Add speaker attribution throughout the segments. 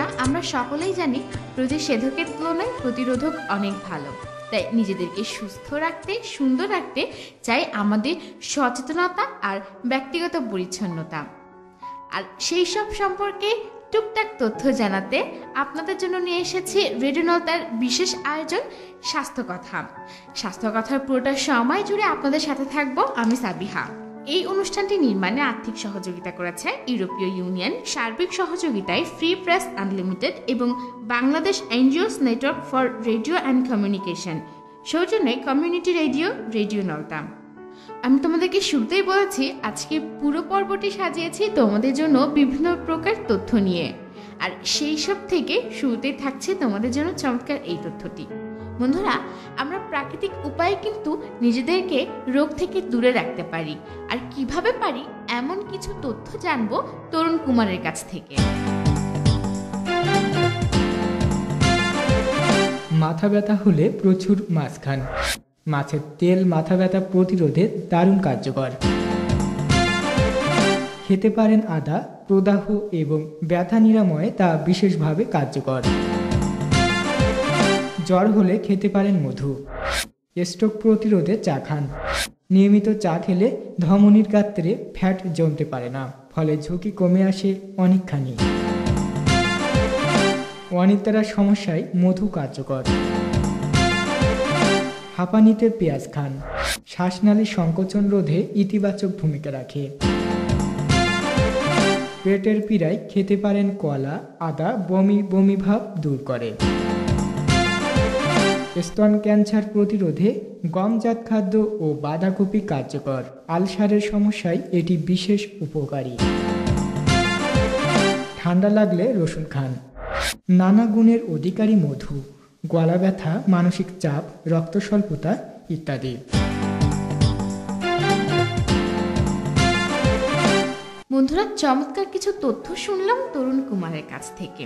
Speaker 1: বন্ধুরা, আমরা সকলেই জানি প্রতিষেধকের তুলনায় প্রতিরোধক অনেক ভালো। তাই নিজেদেরকে সুস্থ রাখতে, সুন্দর রাখতে চাই আমাদের সচেতনতা আর ব্যক্তিগত পরিচ্ছন্নতা। আর সেই সব সম্পর্কে টুকটাক তথ্য জানাতে আপনাদের জন্য নিয়ে এসেছি রেডিও নলতার বিশেষ আয়োজন স্বাস্থ্য কথা। স্বাস্থ্য কথার পুরোটা সময় জুড়ে আপনাদের সাথে থাকবো আমি সাবিহা। এই অনুষ্ঠানটি নির্মাণে আর্থিক সহযোগিতা করেছে ইউরোপীয় ইউনিয়ন, সার্বিক সহযোগিতায় ফ্রি প্রেস আনলিমিটেড এবং Bangladesh NGOs network for radio and communication, সৌজন্যে কমিউনিটি রেডিও, রেডিও নলতা। আমি তোমাদেরকে শুরুতেই বলেছি আজকে পুরো পর্বটি সাজিয়েছি তোমাদের জন্য বিভিন্ন প্রকার তথ্য নিয়ে। আর সেই সব থেকে শুরুতেই থাকছে তোমাদের জন্য চমৎকার এই তথ্যটি। বন্ধুরা, আমরা প্রাকৃতিক উপায়ে কিন্তু নিজেদেরকে রোগ থেকে দূরে রাখতে পারি। আর কিভাবে পারি এমন কিছু তথ্য জানবো তরুণ কুমারের কাছ থেকে।
Speaker 2: মাথা ব্যথা হলে প্রচুর মাছ খান। মাছের তেল মাথা ব্যথা প্রতিরোধে দারুণ কার্যকর। খেতে পারেন আদা, প্রদাহ এবং ব্যথা নিরাময়ে তা বিশেষভাবে কার্যকর। জ্বর হলে খেতে পারেন মধু। স্ট্রোক প্রতিরোধে চা খান। নিয়মিত চা খেলে ধমনীর গাত্রে ফ্যাট জমতে পারে না, ফলে ঝুঁকি কমে আসে অনেকখানি। অনিদ্রার সমস্যায় মধু কার্যকর। হাঁপানিতে পেঁয়াজ খান। শ্বাসনালী সংকোচন রোধে ইতিবাচক ভূমিকা রাখে। পেটের পীড়ায় খেতে পারেন কলা। আদা বমি বমি ভাব দূর করে। স্তন ক্যান্সার প্রতিরোধে গমজাত খাদ্য ও বাঁধাকপি কার্যকর। আলসারের সমস্যায় এটি বিশেষ উপকারী। ঠান্ডা লাগলে রসুন খান। নানা গুণের অধিকারী মধু। গলা ব্যথা, মানসিক চাপ, রক্ত স্বল্পতা ইত্যাদি।
Speaker 1: বন্ধুরা, চমৎকার কিছু তথ্য শুনলাম তরুণ কুমারের কাছ থেকে।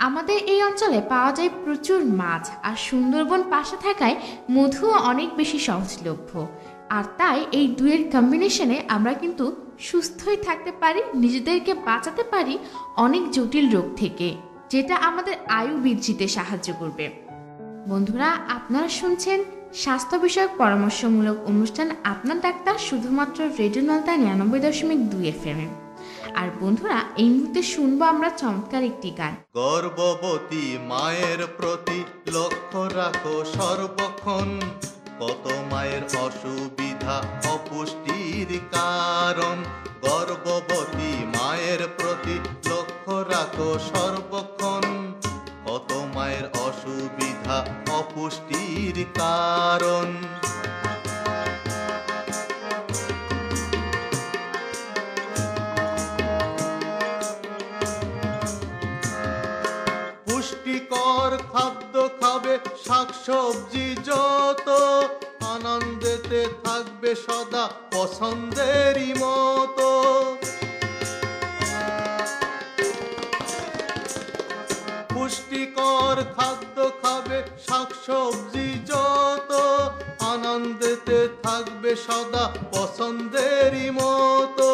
Speaker 1: আমাদের এই অঞ্চলে পাওয়া যায় প্রচুর মাছ, আর সুন্দরবন পাশে থাকায় মধুও অনেক বেশি সহজলভ্য। আর তাই এই দুয়ের কম্বিনেশনে আমরা কিন্তু সুস্থই থাকতে পারি, নিজেদেরকে বাঁচাতে পারি অনেক জটিল রোগ থেকে, যেটা আমাদের আয়ু বৃদ্ধিতে সাহায্য করবে। বন্ধুরা, আপনারা শুনছেন স্বাস্থ্য বিষয়ক পরামর্শমূলক অনুষ্ঠান আপনার ডাক্তার, শুধুমাত্র রেডিও নলতা ৯৯.২ FM। আর বন্ধুরা, এই মুহূর্তে শুনবো আমরা চমৎকার একটি গান।
Speaker 3: গর্ভবতী মায়ের প্রতি লক্ষ্য রাখো সর্বক্ষণ, কত মায়ের অসুবিধা অপুষ্টির কারণ। গর্ভবতী মায়ের প্রতি লক্ষ্য রাখো সর্বক্ষণ, কত মায়ের অসুবিধা অপুষ্টির কারণ। পুষ্টিকর খাদ্য খাবে, শাকসবজি যত, আনন্দেতে থাকবে সদা পছন্দেরই মতো। পুষ্টিকর খাদ্য খাবে, শাকসবজি যত, আনন্দেতে থাকবে সদা পছন্দেরই মতো।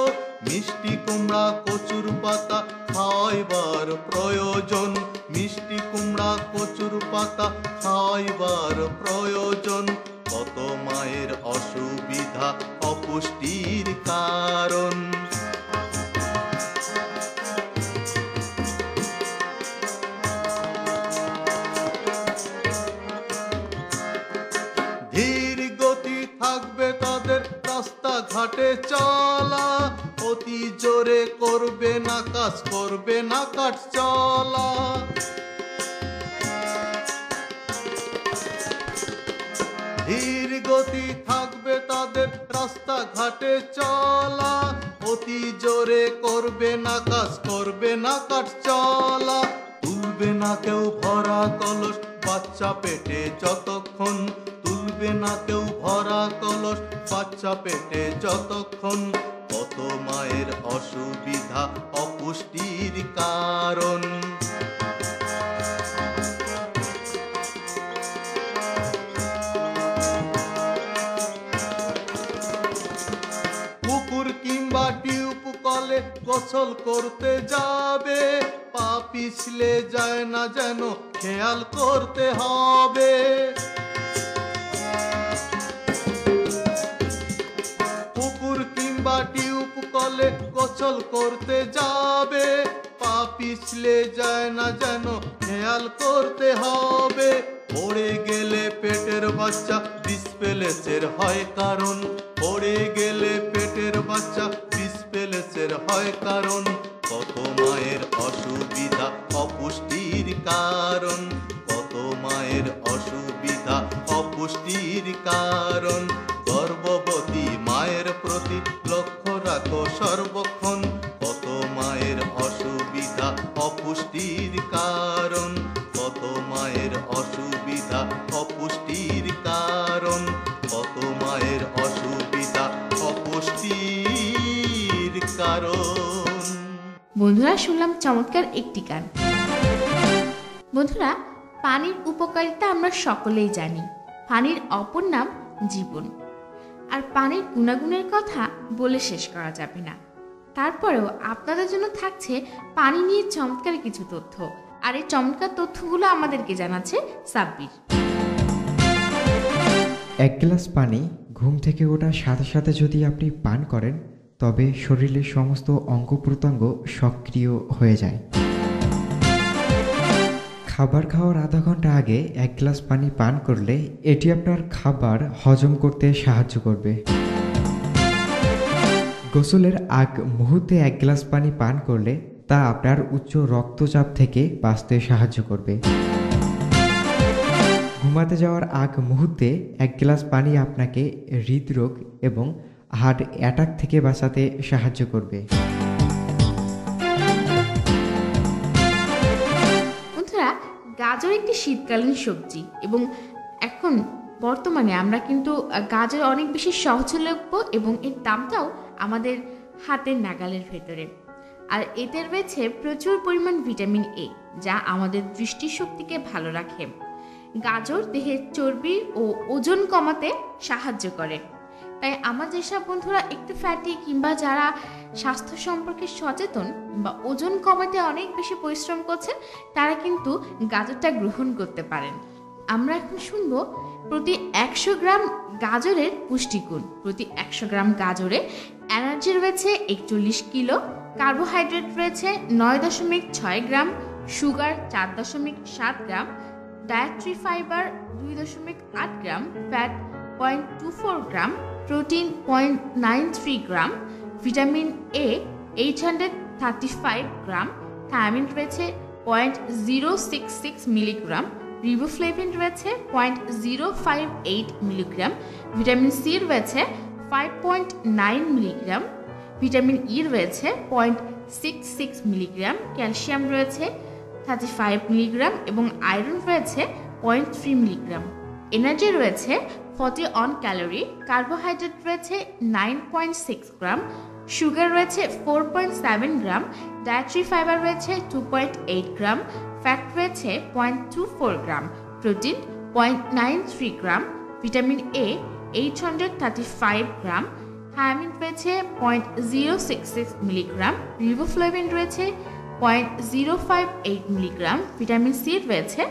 Speaker 3: মিষ্টি কুমড়া কচুর পাতা খাওয়াইবার প্রয়োজন। মিষ্টি কুমড়া কচুর পাতা খাওয়াইবার প্রয়োজন, কত মায়ের অসুবিধা অপুষ্টির কারণ। ধীর গতি থাকবে তাদের রাস্তাঘাটে চলা, অতি জোরে করবে না কাজ, করবে না কাট চলা। ধীর গতি থাকবে তাদের রাস্তাঘাটে চলা, অতি জোরে করবে না কাজ, করবে না কাট চলা। তুলবে না কেউ ভরা কলস বাচ্চা পেটে যতক্ষণ, তুলবে না কেউ ভরা কলস বাচ্চা পেটে যতক্ষণ, কত মায়ের অসুবিধা অপুষ্টির কারণ। পুকুর কিংবা টিউব কলে গোসল করতে যাবে, পা পিছলে যায় না যেন খেয়াল করতে হবে। পুকুর কিংবা টিউব কলে গোসল করতে যাবে, পা পিছলে যায় না যেন খেয়াল করতে হবে। পড়ে গেলে পেটের বাচ্চা ডিসপ্লেসের হয় কারণ, পড়ে গেলে পেটের বাচ্চা ডিসপ্লেসের হয় কারণ। কত মায়ের অসুবিধা অপুষ্টির কারণ, কত মায়ের অসুবিধা অপুষ্টির কারণ। গর্ভবতী মায়ের প্রতি লক্ষ্য রাখো সর্বক্ষণ, কত মায়ের অসুবিধা অপুষ্টির কারণ, কত মায়ের অসুবিধা অপুষ্টির কারণ, কত মায়ের অসুবিধা অপুষ্টির কারণ।
Speaker 1: বন্ধুরা, শুনলাম চমৎকার একটি গান। বন্ধুরা, পানির উপকারিতা আমরা সকলেই জানি। পানির অপর নাম জীবন। আর পানির গুণাগুণের কথা বলে শেষ করা যাবে না। তারপরেও আপনাদের জন্য থাকছে পানি নিয়ে চমৎকার কিছু তথ্য, আর এই চমৎকার তথ্যগুলো আমাদেরকে জানাচ্ছে সাব্বির।
Speaker 4: 1 গ্লাস পানি ঘুম থেকে ওঠার সাথে সাথে যদি আপনি পান করেন, তবে শরীরের সমস্ত অঙ্গ প্রত্যঙ্গ সক্রিয় হয়ে যায়। খাবার খাওয়ার আধা ঘন্টা আগে 1 গ্লাস পানি পান করলে এটি আপনার খাবার হজম করতে সাহায্য করবে। গোসলের আগ মুহূর্তে 1 গ্লাস পানি পান করলে তা আপনার উচ্চ রক্তচাপ থেকে বাঁচতে সাহায্য করবে। ঘুমাতে যাওয়ার আগ মুহূর্তে 1 গ্লাস পানি আপনাকে হৃদরোগ এবং হার্ট অ্যাটাক থেকে বাঁচাতে সাহায্য করবে।
Speaker 1: বন্ধুরা, গাজর একটি শীতকালীন সবজি এবং এখন বর্তমানে আমরা কিন্তু গাজর অনেক বেশি সহজলভ্য এবং এর দামটাও আমাদের হাতের নাগালের ভেতরে। আর এতে রয়েছে প্রচুর পরিমাণ ভিটামিন এ, যা আমাদের দৃষ্টিশক্তিকে ভালো রাখে। গাজর দেহের চর্বি ও ওজন কমাতে সাহায্য করে। তাই আমার যেসব বন্ধুরা একটু ফ্যাটি কিংবা যারা স্বাস্থ্য সম্পর্কে সচেতন বা ওজন কমাতে অনেক বেশি পরিশ্রম করছেন, তারা কিন্তু গাজরটা গ্রহণ করতে পারেন। আমরা এখন শুনবো প্রতি 100 গ্রাম গাজরের পুষ্টিগুণ। প্রতি 100 গ্রাম গাজরে এনার্জি রয়েছে 41 কিলো, কার্বোহাইড্রেট রয়েছে 9.6 gram, sugar 4.7 gram, dietary fibre 2.8 gram, fat 0.24 gram, protein 0.93 gram, vitamin A 835 gram, thiamine রয়েছে 0.066 মিলিগ্রাম, রিবোফ্লেভিন রয়েছে 0.058 মিলিগ্রাম, ভিটামিন সি রয়েছে 5.9 মিলিগ্রাম, ভিটামিন ই রয়েছে 0.66 মিলিগ্রাম, ক্যালসিয়াম রয়েছে 35 মিলিগ্রাম এবং আয়রন রয়েছে 0.3 মিলিগ্রাম। এনার্জি রয়েছে 41 ক্যালোরি, কার্বোহাইড্রেট রয়েছে 9.6 গ্রাম, সুগার রয়েছে 4.7 গ্রাম, ডায়েটরি ফাইবার রয়েছে 2.8 গ্রাম, ফ্যাট রয়েছে 0.24 gram, protein 0.93 gram, vitamin A 835 gram, thiamine রয়েছে 0.066 মিলিগ্রাম, রিবোফ্লেভিন রয়েছে 0.058 মিলিগ্রাম, ভিটামিন সি রয়েছে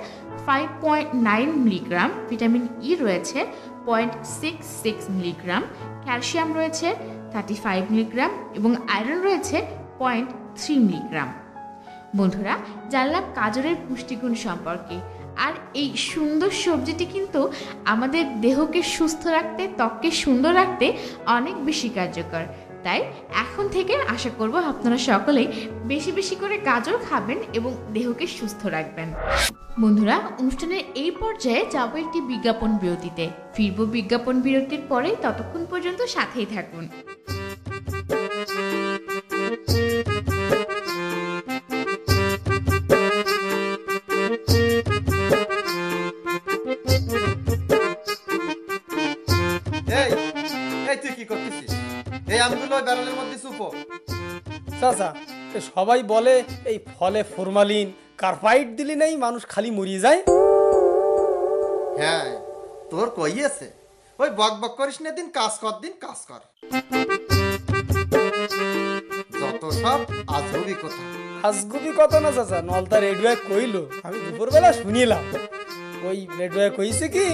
Speaker 1: 5.9 মিলিগ্রাম, ভিটামিন ই রয়েছে 0.66 মিলিগ্রাম, ক্যালসিয়াম রয়েছে 35 মিলিগ্রাম এবং আয়রন রয়েছে 0.3 মিলিগ্রাম। বন্ধুরা, জানলাম গাজরের পুষ্টিগুণ সম্পর্কে। আর এই সুন্দর সবজিটি কিন্তু আমাদের দেহকে সুস্থ রাখতে, ত্বককে সুন্দর রাখতে অনেক বেশি কার্যকর। তাই এখন থেকে আশা করব আপনারা সকলেই বেশি বেশি করে গাজর খাবেন এবং দেহকে সুস্থ রাখবেন। বন্ধুরা, অনুষ্ঠানের এই পর্যায়ে যাব একটি বিজ্ঞাপন বিরতিতে। ফিরব বিজ্ঞাপন বিরতির পরে, ততক্ষণ পর্যন্ত সাথেই থাকুন।
Speaker 5: তুই কি করতেছিস? এই আমগুলো ব্যারেলের মধ্যে চুপো।
Speaker 6: চাচা, সবাই বলে এই ফলে ফরমালিন কার্বাইড দিলে নেই মানুষ খালি মরিয়ে যায়।
Speaker 5: হ্যাঁ, তোর কইয়েছে। ওই বক বক করিস না, দিন কাজ কর, দিন কাজ কর। যত সব আজবি কথা।
Speaker 6: আজগুবি কথা না চাচা, নলতা রেডিওয়ে কইলো, আমি দুপুরবেলা শুনিলাম। ওই রেডিওয়ে কইছে কি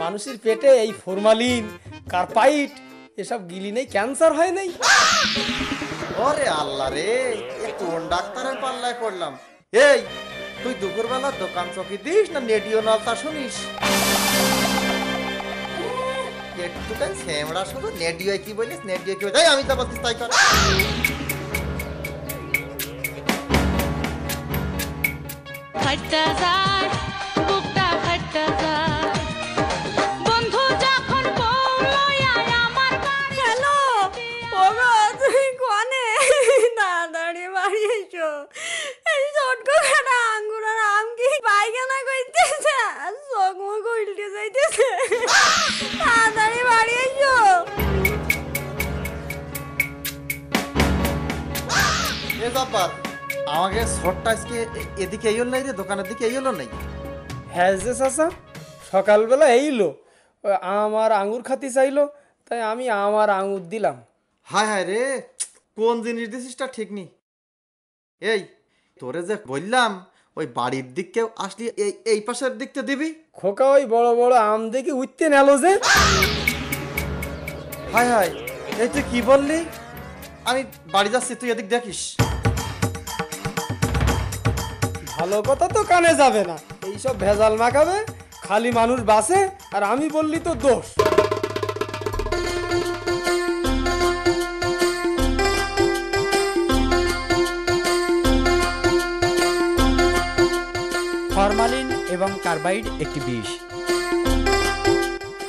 Speaker 6: মানুষের পেটে এই ফরমালিন, কার্পাইট এসব গিলি নেই, ক্যান্সার হয় নাই।
Speaker 5: ওরে আল্লাহ রে, এ কোন ডাক্তারের পাল্লায় পড়লাম? এই তুই দুপুরবেলা দোকান চকি দিস না রেডিও নলতা শুনিস? একটুখান সেমড়া শুধু রেডিও কি বলিস, রেডিও কি বলিস? আমি তো বলছিস তাই কর।
Speaker 7: ফাটতা যায় বুকটা ফাটতা যায় বন্ধু যখন বললো আমার হ্যালো ওগো তুমি কোনে দাদাড়ি বাড়ি এসো এই ছোটকো খানা আঙ্গুর আর আম কি পায়খানা কইতেছে চোখ মুখ উল্টে যাইতেছে দাদাড়ি বাড়ি এসো।
Speaker 5: এ ব্যাপার, আমাকে শর্টটা আজকে এদিকে এই হলো নাই রে, দোকানের দিকে এই হলো নাই।
Speaker 6: হ্যাঁ যে চাচা, সকালবেলা এইলো, আমার আঙুর খাতি চাইলো, তাই আমি আমার আঙুর দিলাম।
Speaker 5: হায় হায় রে, কোন জিনিস দিছিসটা ঠিক নেই। এই তোরে যে বললাম ওই বাড়ির দিক কেউ আসলি এই পাশের দিকতে দিবি।
Speaker 6: খোকা ওই বড় বড় আম দেখে উঠতে নেল যে।
Speaker 5: হায় হায়, এই তুই কি বললি? আমি বাড়ি যাচ্ছি, তুই এদিক দেখিস।
Speaker 6: ভালো কথা তো কানে যাবে না, এইসব ভেজাল মাখাবে, খালি মানুষ বাসে আর আমি বললি তো দোষ।
Speaker 8: ফরমালিন এবং কার্বাইড একটি বিষ।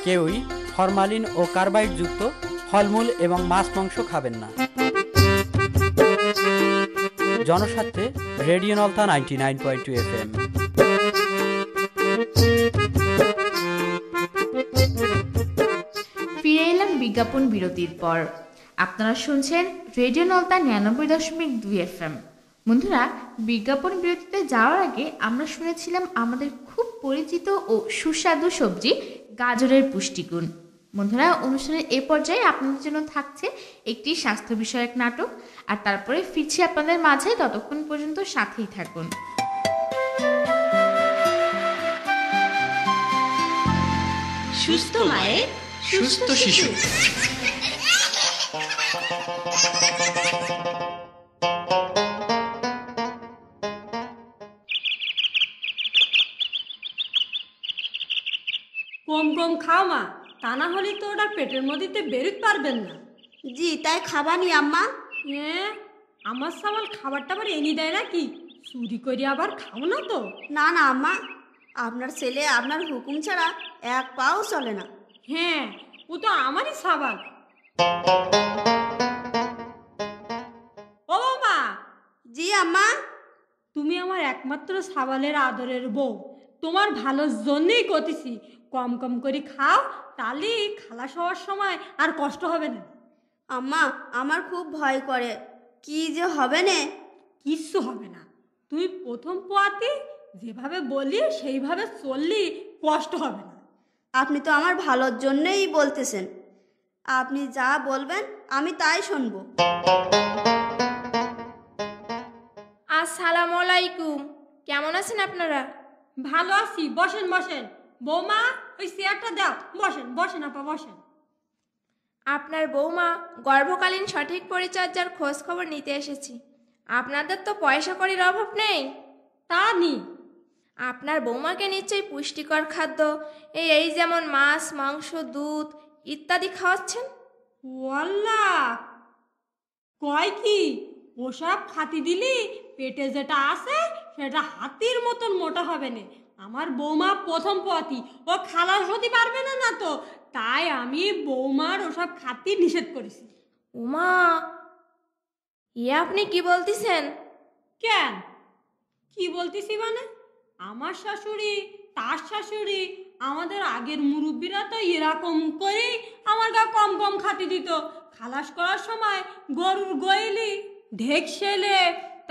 Speaker 8: কেউই ফরমালিন ও কার্বাইড যুক্ত ফলমূল এবং মাছ মাংস খাবেন না। জনস্বার্থে রেডিও নলতা 99.2 FM।
Speaker 1: ফিরে এলাম বিজ্ঞাপন বিরতির পর। আপনারা শুনছেন রেডিও নলতা 99.2 FM। বন্ধুরা, বিজ্ঞাপন বিরতিতে যাওয়ার আগে আমরা শুনেছিলাম আমাদের খুব পরিচিত ও সুস্বাদু সবজি গাজরের পুষ্টিগুণ। বন্ধুরা, অনুষ্ঠানের এ পর্যায়ে আপনাদের জন্য থাকছে একটি স্বাস্থ্য বিষয়ক নাটক, আর তারপরে ফিরছি আপনাদের মাঝে। ততক্ষণ পর্যন্ত সাথেই থাকুন।
Speaker 7: সুস্থ মায়ের সুস্থ শিশু।
Speaker 9: কম কম খাও মা, তা না হলে তো ওটা পেটের মধ্যে বেরোতে পারবেন না।
Speaker 7: জি তাই খাবানি আম্মা।
Speaker 9: হ্যাঁ, আমার সামাল খাবার টাবার এনে দেয় নাকি? চুরি করে আবার খাও না তো?
Speaker 7: না না আম্মা, আপনার ছেলে আপনার হুকুম ছাড়া এক পাও চলে না।
Speaker 9: হ্যাঁ, ও তো আমারই সাবাল। ও মা।
Speaker 7: জি আম্মা।
Speaker 9: তুমি আমার একমাত্র সাবালের আদরের বউ, তোমার ভালোর জন্যই করতেছি। কম কম করে খাও, তাহলে খালাস হওয়ার সময় আর কষ্ট হবে না।
Speaker 7: আম্মা, আমার খুব ভয় করে, কি যে হবে না।
Speaker 9: কিচ্ছু হবে না, তুই প্রথম পোয়াতে যেভাবে বলি সেইভাবে চললি কষ্ট হবে না।
Speaker 7: আপনি তো আমার ভালোর জন্যই বলতেছেন, আপনি যা বলবেন আমি তাই শুনবো।
Speaker 10: আসসালামু আলাইকুম, কেমন আছেন আপনারা?
Speaker 9: ভালো আছি, বসেন বসেন। বৌমা, ওই চেয়ারটা দাও, বসেন বসেন আপা বসেন।
Speaker 10: আপনার বৌমা গর্ভকালীন সঠিক পরিচর্যার খোঁজ খবর নিতে এসেছি। আপনাদের তো পয়সা কড়ির অভাব নেই।
Speaker 9: তা নি,
Speaker 10: আপনার বৌমাকে নিশ্চয়ই পুষ্টিকর খাদ্য এই যেমন মাছ, মাংস, দুধ ইত্যাদি খাওয়াচ্ছেন।
Speaker 9: ওয়াল্লা, কয় কি ওসব খাতি দিলি পেটে যেটা আছে সেটা হাতির মতন মোটা হবে না। আমার বৌমা প্রথম পথই, ও খালাস হতে পারবে না, না তো তাই আমি বৌমার ওসব খাতি নিষেধ করেছি।
Speaker 10: উমা, আপনি কি বলতেছেন?
Speaker 9: কেন কি বলতেছি মানে? আমার শাশুড়ি, তার শাশুড়ি, আমাদের আগের মুরব্বীরা তো এরকম করেই আমার গা কম কম খাতি দিত। খালাস করার সময় গরুর গইলি ঢেকশেলে,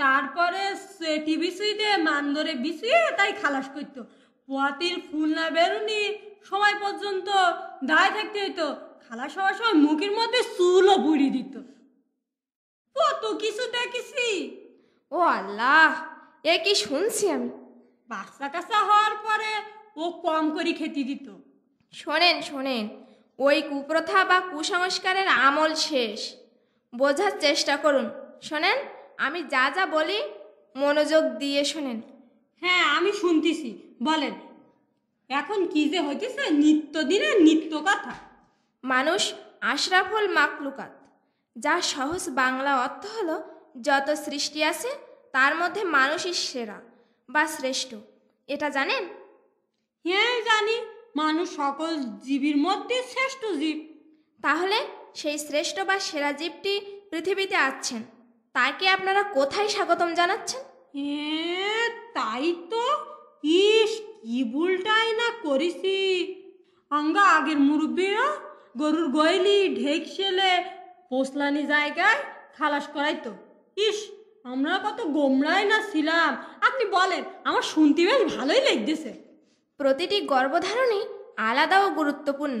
Speaker 9: তারপরে সেটি বিছুইতে মান্দরে বিছুয়ে তাই খালাস করতো। পোয়াতির ফুল না বেরুনি সময় পর্যন্ত দায় থাকতে হইতো। খালাস হওয়ার সময় মুখের মধ্যে চুলও বুড়ি দিত। কত কিছু দেখেছি।
Speaker 10: ও আল্লাহ, এ কি শুনছি আমি!
Speaker 9: বাচ্চা কাচ্চা হওয়ার পরে ও কম করে খেতে দিত।
Speaker 10: শোনেন শোনেন, ওই কুপ্রথা বা কুসংস্কারের আমল শেষ। বোঝার চেষ্টা করুন। শোনেন, আমি যা যা বলি মনোযোগ দিয়ে শোনেন।
Speaker 9: হ্যাঁ, আমি শুনতেছি, বলেন। এখন কি যে হইতেছে, নিত্যদিনের নিত্য কথা।
Speaker 10: মানুষ আশরাফুল মাকলুকাত, যার সহজ বাংলা অর্থ হলো যত সৃষ্টি আছে তার মধ্যে মানুষই সেরা বা শ্রেষ্ঠ। এটা জানেন?
Speaker 9: হ্যাঁ জানি, মানুষ সকল জীবের মধ্যে শ্রেষ্ঠ জীব।
Speaker 10: তাহলে সেই শ্রেষ্ঠ বা সেরা জীবটি পৃথিবীতে আছেন, তাকে আপনারা কোথায় স্বাগতম জানাচ্ছেন?
Speaker 9: তাই তো, ইস কি ভুলটাই না করেছি। আঙ্গা আগের মুরব্বীরা গরুর গয়লি ঢেক সেলে পোসলানি জায়গায় খালাস করাইতো। ইস, আমরা কত গোমরাই না ছিলাম। আপনি বলেন, আমার শুনতে বেশ ভালোই লাগতেছে।
Speaker 10: প্রতিটি গর্ভধারণই আলাদা ও গুরুত্বপূর্ণ।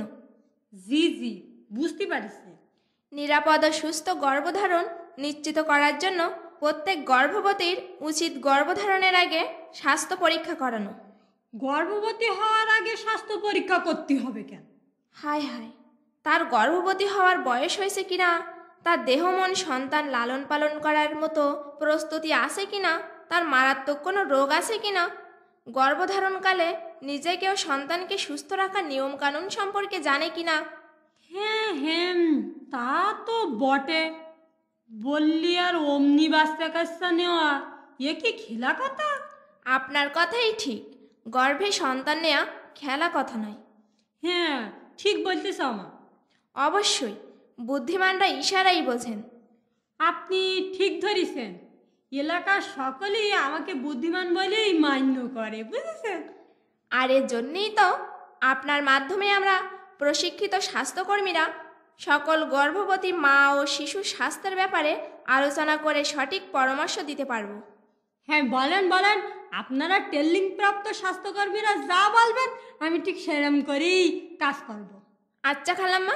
Speaker 9: জি জি, বুঝতে পারছি।
Speaker 10: নিরাপদ ও সুস্থ গর্ভধারণ নিশ্চিত করার জন্য প্রত্যেক গর্ভবতীর উচিত গর্ভধারণের আগে স্বাস্থ্য পরীক্ষা করানো।
Speaker 9: গর্ভবতী হওয়ার আগে স্বাস্থ্য পরীক্ষা করতে হবে কেন?
Speaker 10: হায় হায়, তার গর্ভবতী হওয়ার বয়স হয়েছে কিনা, তার দেহ মন সন্তান লালন পালন করার মতো প্রস্তুতি আছে কিনা, তার মারাত্মক কোনো রোগ আছে কিনা, গর্ভধারণকালে নিজেকে ও সন্তানকে সুস্থ রাখার নিয়মকানুন সম্পর্কে জানে কিনা।
Speaker 9: হ্যাঁ হ্যাঁ, তা তো বটে। বললি আর অমনি বাচ্চা কাচ্চা নেওয়া, এ কি খেলা কথা?
Speaker 10: আপনার কথাই ঠিক, গর্ভে সন্তান নেওয়া খেলা কথা নয়।
Speaker 9: হ্যাঁ, ঠিক বলতেছ মা।
Speaker 10: অবশ্যই, বুদ্ধিমানরা ইশারাই বোঝেন।
Speaker 9: আপনি ঠিক ধরেছেন। এলাকার সকলেই আমাকে বুদ্ধিমান বলেই মান্য করে, বুঝেছেন?
Speaker 10: আর এর জন্যেই তো আপনার মাধ্যমে আমরা প্রশিক্ষিত স্বাস্থ্যকর্মীরা সকল গর্ভবতী মা ও শিশু স্বাস্থ্যের ব্যাপারে আলোচনা করে সঠিক পরামর্শ দিতে পারব।
Speaker 9: হ্যাঁ বলেন বলেন, আপনারা ট্রেনিং প্রাপ্ত স্বাস্থ্যকর্মীরা যা বলবেন আমি ঠিক সেরকম করেই কাজ করব।
Speaker 10: আচ্ছা খালাম্মা,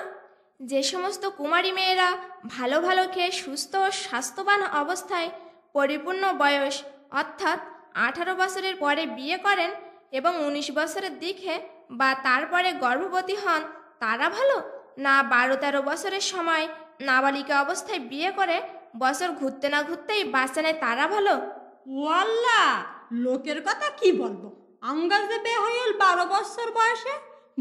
Speaker 10: যে সমস্ত কুমারী মেয়েরা ভালো ভালো খেয়ে সুস্থ ও স্বাস্থ্যবান অবস্থায় পরিপূর্ণ বয়স অর্থাৎ 18 বছরের পরে বিয়ে করেন এবং 19 বছরের দিকে বা তারপরে গর্ভবতী হন, তারা ভালো, না 12-13 বছরের সময় নাবালিকা অবস্থায় বিয়ে করে বছর ঘুরতে না ঘুরতেই বাচ্চা নেয়, তারা ভালো?
Speaker 9: ওয়াল্লা, লোকের কথা কি বলবো। আঙ্গাজে বিয়ে হইল 12 বছর বয়সে,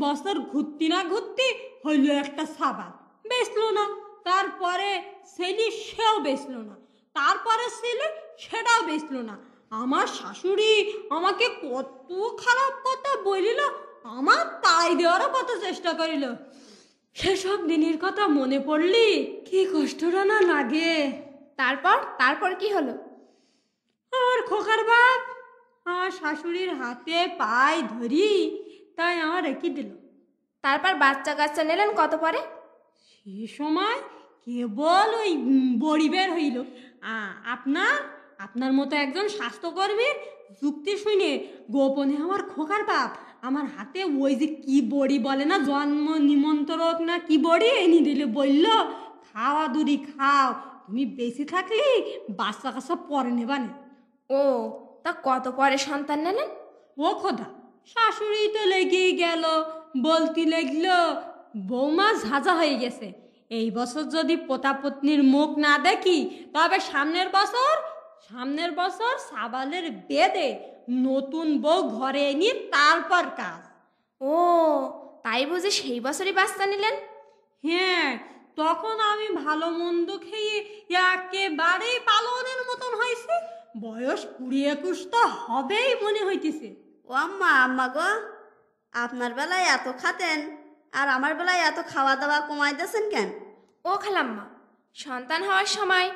Speaker 9: বছর ঘুরতি না ঘুরতি হইল একটা সাবান, বেচলো না। তারপরে ছেলে, সেও বেচলো না। তারপরে ছেলে, সেটাও বেচলো না। আমার শাশুড়ি আমাকে কত খারাপ কথা বলিল, আমার তাই দেওয়ারও কত চেষ্টা করিল। সেসব দিনের কথা মনে পড়লি কি কষ্টটা না লাগে।
Speaker 10: তারপর কি হলো?
Speaker 9: আমার খোকার বাপ আমার শাশুড়ির হাতে পায়ে ধরি তাই আমার রেখে দিল।
Speaker 10: তারপর বাচ্চা কাচ্চা নিলেন কত পরে?
Speaker 9: সে সময় কেবল ওই বড়ি বের হইল। আপনার মতো একজন স্বাস্থ্যকর্মীর যুক্তি শুনে গোপনে আমার খোকার বাপ আমার হাতে ওই যে কি বড়ি বলে না, জন্ম নিমন্ত্রক না কি বড়ি এনে দিলে, বলল খাওয়া দুরি খাও, তুমি বেশি থাকলে বাচ্চা কাচ্চা পরে নেবানে।
Speaker 10: ও, তা কত পরে সন্তান নিলেন?
Speaker 9: ও খোদা, শাশুড়ি তো লেগেই গেল, বলতে লাগলো বৌমা ঝাঁঝা হয়ে গেছে, এই বছর যদি পোতাপত্নীর মুখ না দেখি তবে সামনের বছর সাবালের বেদে নতুন বউ ঘরে এনে তারপর কাজ।
Speaker 10: ও, তাই বুঝি সেই বছরই বাচ্চা নিলেন?
Speaker 9: হ্যাঁ, তখন আমি ভালো মন্দ খেয়ে একেবারেই পালনের মতন হয়েছে। বয়স 20-21 তো হবেই মনে হইতেছে।
Speaker 7: ও আম্মা গো, আপনার বেলায় এত খাতেন আর আমার বেলায় এত খাওয়া দাওয়া কমাই দিয়েছেন কেন?
Speaker 10: ও খালাম্মা, সন্তান হওয়ার সময়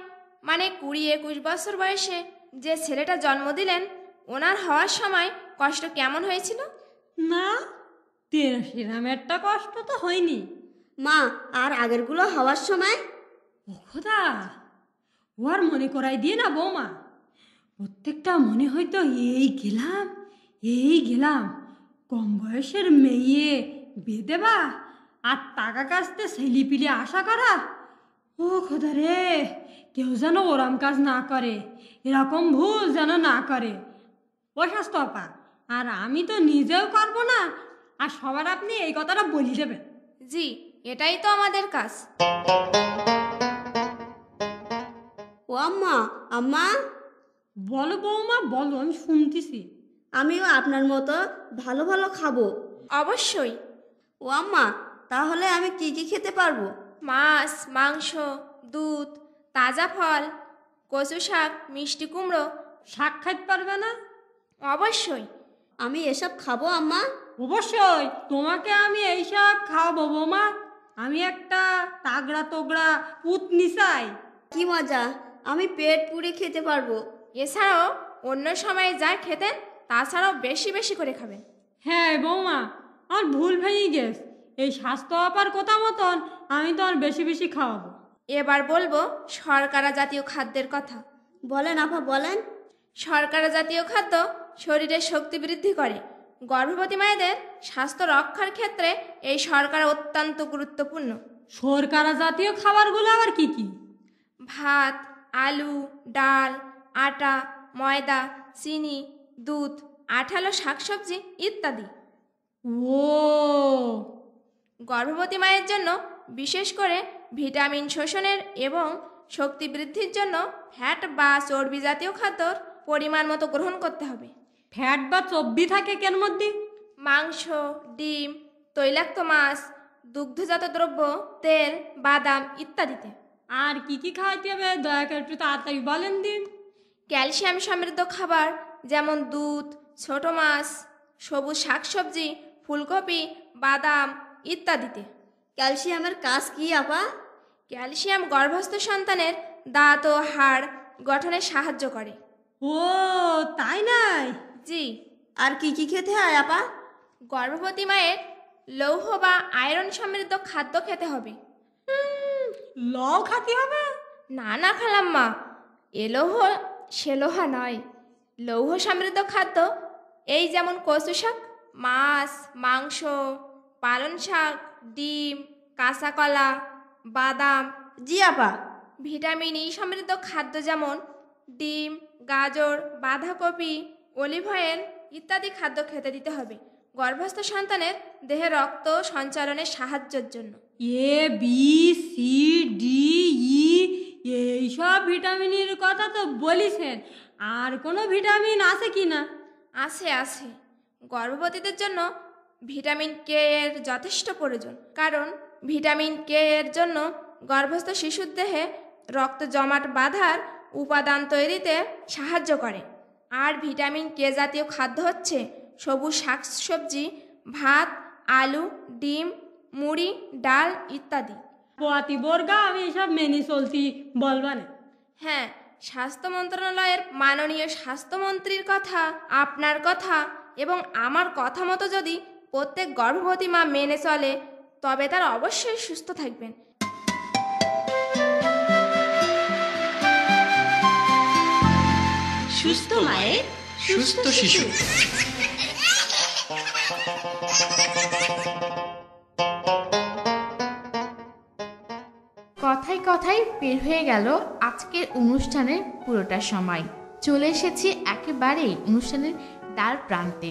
Speaker 10: মানে 20-21 বছর বয়সে যে ছেলেটা জন্ম দিলেন, ওনার হওয়ার সময় কষ্ট কেমন হয়েছিল?
Speaker 9: না, সেরকম একটা কষ্ট তো হয়নি
Speaker 7: মা। আর আগেরগুলো হওয়ার সময়?
Speaker 9: ও খোদা, ও আর মনে করাই দিয়ে না বৌমা। প্রত্যেকটা মনে হয়তো এই গেলাম কম বয়সের মেয়ে বেদেবা আর টাকা কাছতে ছেলিপিলে আশা করা। ও ও খোদা রে, কেউ যেন ওরম কাজ না করে, এরকম ভুল যেন না করে। ও স্বাস্থ্য আপা, আর আমি তো নিজেও করবো না, আর সবার আপনি এই কথাটা বলি দেবেন।
Speaker 10: জি, এটাই তো আমাদের কাজ।
Speaker 7: ও আম্মা, আম্মা।
Speaker 9: বলো বৌমা, বলো, আমি শুনতেছি।
Speaker 7: আমিও আপনার মতো ভালো ভালো খাবো।
Speaker 10: অবশ্যই।
Speaker 7: ও আম্মা, তাহলে আমি কি কি খেতে পারবো?
Speaker 10: মাছ, মাংস, দুধ, তাজা ফল, কচু শাক, মিষ্টি কুমড়ো।
Speaker 9: শাক খাইতে পারবে না?
Speaker 10: অবশ্যই।
Speaker 7: আমি এসব খাবো আম্মা?
Speaker 9: অবশ্যই, তোমাকে আমি এইসব খাওয়াবো বৌমা। আমি একটা তাগড়া তোগড়া পুতনি চাই।
Speaker 7: কি মজা, আমি পেট পুড়ে খেতে পারবো।
Speaker 10: এছাড়াও অন্য সময় যা খেতেন তাছাড়াও বেশি বেশি করে খাবেন।
Speaker 9: হ্যাঁ বৌমা, আমার ভুল ভেঙে গেছে। এই স্বাস্থ্য আপার কথা মতন আমি তো আর বেশি বেশি খাওয়াবো।
Speaker 10: এবার বলবো শর্করা জাতীয় খাদ্যের কথা।
Speaker 7: বলেন আপা, বলেন।
Speaker 10: শর্করা জাতীয় খাদ্য শরীরের শক্তি বৃদ্ধি করে। গর্ভবতী মায়েদের স্বাস্থ্য রক্ষার ক্ষেত্রে এই শর্করা অত্যন্ত গুরুত্বপূর্ণ।
Speaker 9: শর্করা জাতীয় খাবারগুলো আবার কি কি?
Speaker 10: ভাত, আলু, ডাল, আটা, ময়দা, চিনি, দুধ, আঠালো শাকসবজি ইত্যাদি।
Speaker 9: ও,
Speaker 10: গর্ভবতী মায়ের জন্য বিশেষ করে ভিটামিন শোষণের এবং শক্তি বৃদ্ধির জন্য ফ্যাট বা চর্বি জাতীয় খাদ্যর পরিমাণ মতো গ্রহণ করতে হবে।
Speaker 9: ফ্যাট বা চর্বি থাকে কেন মধ্যে?
Speaker 10: মাংস, ডিম, তৈলাক্ত মাছ, দুগ্ধজাত দ্রব্য, তেল, বাদাম ইত্যাদিতে।
Speaker 9: আর কি কি খাওয়াইতে হবে দয়া করে একটু তাড়াতাড়ি বলেন দিন।
Speaker 10: ক্যালসিয়াম সমৃদ্ধ খাবার যেমন দুধ, ছোট মাছ, সবুজ শাকসবজি, ফুলকপি, বাদাম ইত্যাদিতে।
Speaker 7: ক্যালসিয়ামের কাজ কি আপা?
Speaker 10: ক্যালসিয়াম গর্ভস্থ সন্তানের দাঁত ও হাড় গঠনে সাহায্য করে।
Speaker 9: ও তাই নাই?
Speaker 10: জি।
Speaker 7: আর কি কি খেতে হয় আপা?
Speaker 10: গর্ভবতী মায়ের লৌহ বা আয়রন সমৃদ্ধ খাদ্য খেতে হবে।
Speaker 9: লও খাতে হবে?
Speaker 10: না না খালাম্মা, এ লৌহ সে লোহা নয়। লৌহ সমৃদ্ধ খাদ্য এই যেমন কচু শাক, মাছ, মাংস, পালং শাক, ডিম, কাঁচা কলা, বাদাম।
Speaker 7: জি আপা।
Speaker 10: ভিটামিন ই সমৃদ্ধ খাদ্য যেমন ডিম, গাজর, বাঁধাকপি, অলিভ অয়েল ইত্যাদি খাদ্য খেতে দিতে হবে গর্ভস্থ সন্তানের দেহে রক্ত সঞ্চালনের সাহায্যের জন্য।
Speaker 9: A B C D E এইসব ভিটামিনের কথা তো বলিছেন, আর কোনো ভিটামিন আছে কি না?
Speaker 10: আছে আছে। গর্ভবতীদের জন্য ভিটামিন কে এর যথেষ্ট প্রয়োজন, কারণ ভিটামিন কে এর জন্য গর্ভস্থ শিশুর দেহে রক্ত জমাট বাঁধার উপাদান তৈরিতে সাহায্য করে। আর ভিটামিন কে জাতীয় খাদ্য হচ্ছে সবুজ শাকসবজি, ভাত, আলু, ডিম, মুড়ি, ডাল ইত্যাদি।
Speaker 9: পোয়াতি বর্গা আমি এসব মেনে চলতি বলবানে।
Speaker 10: হ্যাঁ, স্বাস্থ্য মন্ত্রণালয়ের মাননীয় স্বাস্থ্যমন্ত্রীর কথা, আপনার কথা এবং আমার কথা মতো যদি প্রত্যেক গর্ভবতী মা মেনে চলে তবে তারা অবশ্যই সুস্থ থাকবেন।
Speaker 11: সুস্থ মায়ের সুস্থ শিশু।
Speaker 1: কথায় কথায় বের হয়ে গেল আজকের অনুষ্ঠানের পুরোটা সময়। চলে এসেছি একেবারেই অনুষ্ঠানের দ্বার প্রান্তে।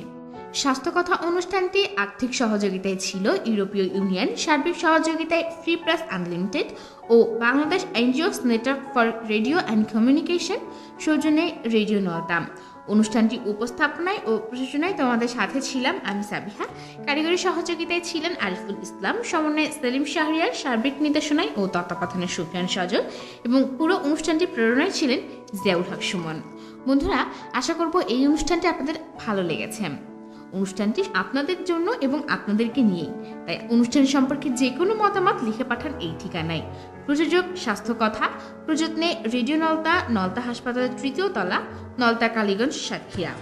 Speaker 1: স্বাস্থ্যকথা অনুষ্ঠানটি আর্থিক সহযোগিতায় ছিল ইউরোপীয় ইউনিয়ন, সার্বিক সহযোগিতায় ফ্রি প্রেস আনলিমিটেড ও Bangladesh NGOs network for radio and communication, সৌজন্যে রেডিও নলতা। অনুষ্ঠানটি উপস্থাপনায় ও প্রযোজনায় তোমাদের সাথে ছিলাম আমি সাবিহা। কারিগরি সহযোগিতায় ছিলেন আরিফুল ইসলাম, সমন্বয়ে সেলিম শাহরিয়ার, সার্বিক নির্দেশনায় ও তত্ত্বাবধানে সুফিয়ান সজল এবং পুরো অনুষ্ঠানটি প্রেরণায় ছিলেন জিয়াউল হক সুমন। বন্ধুরা, আশা করব এই অনুষ্ঠানটি আপনাদের ভালো লেগেছে। অনুষ্ঠানটি আপনাদের জন্য এবং আপনাদেরকে নিয়েই, তাই অনুষ্ঠান সম্পর্কে যে কোনো মতামত লিখে পাঠান এই ঠিকানায়। প্রযোজক স্বাস্থ্যকথা, প্রযত্নে রেডিও নলতা, নলতা হাসপাতালের 3য় তলা, নলতা, কালীগঞ্জ, সাতক্ষীরা।